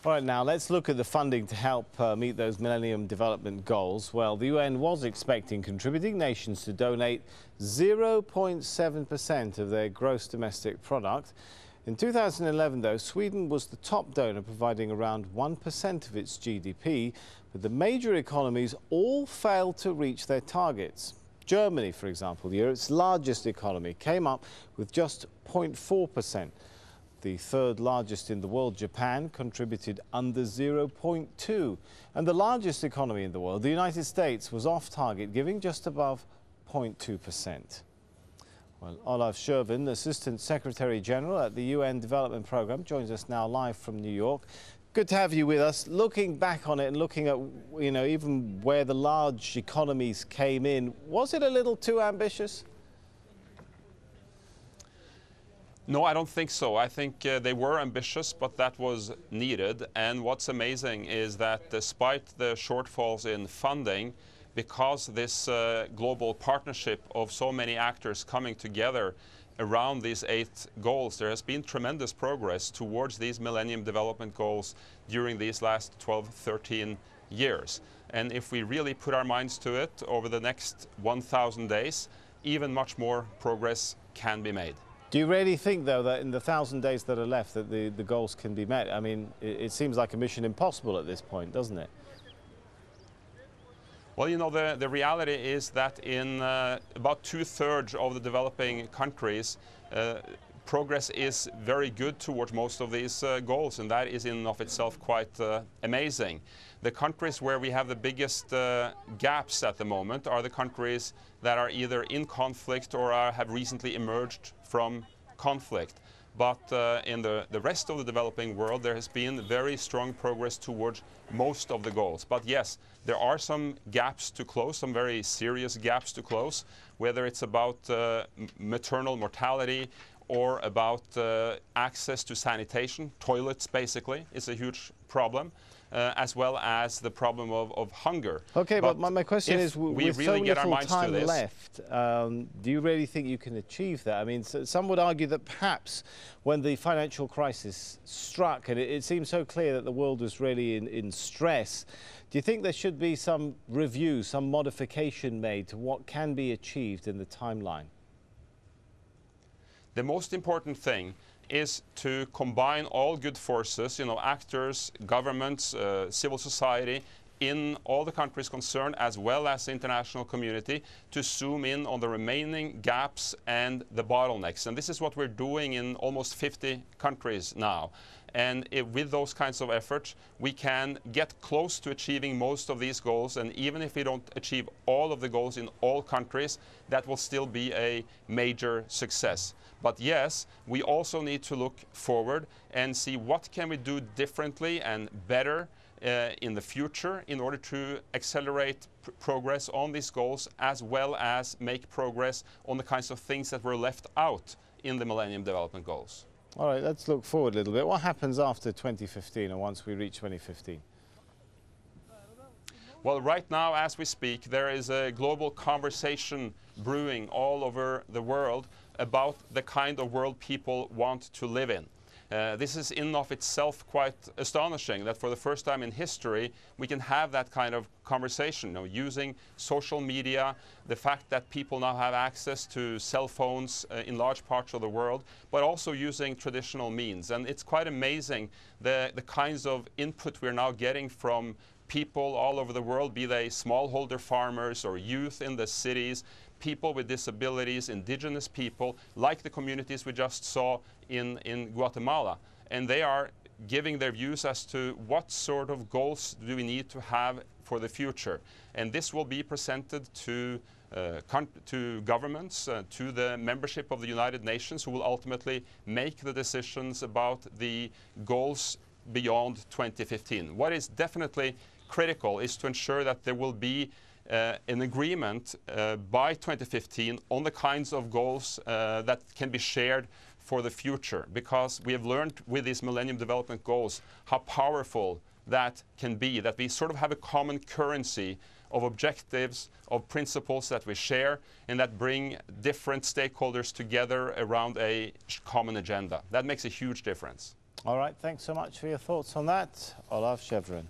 All right, now let's look at the funding to help meet those Millennium Development Goals. Well, the UN was expecting contributing nations to donate 0.7% of their gross domestic product. In 2011, though, Sweden was the top donor, providing around 1% of its GDP, but the major economies all failed to reach their targets. Germany, for example, Europe's largest economy, came up with just 0.4%. The third largest in the world, Japan, contributed under 0.2%. And the largest economy in the world, the United States, was off target, giving just above 0.2%. Well, Olav Kjorven, Assistant Secretary General at the UN Development Programme, joins us now live from New York. Good to have you with us. Looking back on it and looking at, even where the large economies came in, was it a little too ambitious? No, I don't think so. I think they were ambitious, but that was needed. And what's amazing is that despite the shortfalls in funding, because this global partnership of so many actors coming together around these 8 goals, there has been tremendous progress towards these Millennium Development Goals during these last 12, 13 years. And if we really put our minds to it over the next 1,000 days, even much more progress can be made. Do you really think, though, that in the 1,000 days that are left that the goals can be met? I mean, it seems like a mission impossible at this point, doesn't it? Well, the reality is that in about 2/3 of the developing countries, progress is very good towards most of these goals, and that is in and of itself quite amazing. The countries where we have the biggest gaps at the moment are the countries that are either in conflict or have recently emerged from conflict. But in the rest of the developing world, there has been very strong progress towards most of the goals. But yes, there are some gaps to close, some very serious gaps to close, whether it's about maternal mortality or about access to sanitation, toilets basically, is a huge problem. As well as the problem of hunger. Okay, but my question is, with really so little time this, left, do you really think you can achieve that? I mean, some would argue that perhaps when the financial crisis struck, and it seemed so clear that the world was really in stress, do you think there should be some review, some modification made to what can be achieved in the timeline? The most important thing is to combine all good forces, actors, governments, civil society, in all the countries concerned, as well as the international community, to zoom in on the remaining gaps and the bottlenecks. And this is what we're doing in almost 50 countries now. And with those kinds of efforts, we can get close to achieving most of these goals. And even if we don't achieve all of the goals in all countries, that will still be a major success. But yes, we also need to look forward and see what can we do differently and better in the future in order to accelerate progress on these goals, as well as make progress on the kinds of things that were left out in the Millennium Development Goals. All right, let's look forward a little bit. What happens after 2015 or once we reach 2015? Well, right now, as we speak, there is a global conversation brewing all over the world about the kind of world people want to live in. This is in and of itself quite astonishing that for the first time in history we can have that kind of conversation, using social media, the fact that people now have access to cell phones in large parts of the world, but also using traditional means. And it's quite amazing the kinds of input we're now getting from people all over the world, be they smallholder farmers or youth in the cities, people with disabilities, indigenous people, like the communities we just saw in Guatemala. And they are giving their views as to what sort of goals do we need to have for the future. And this will be presented to governments, to the membership of the United Nations, who will ultimately make the decisions about the goals beyond 2015. What is definitely critical is to ensure that there will be an agreement by 2015 on the kinds of goals that can be shared for the future, because we have learned with these Millennium Development Goals how powerful that can be, that we sort of have a common currency of objectives, of principles that we share, and that bring different stakeholders together around a common agenda. That makes a huge difference. All right, thanks so much for your thoughts on that, Olav Kjorven.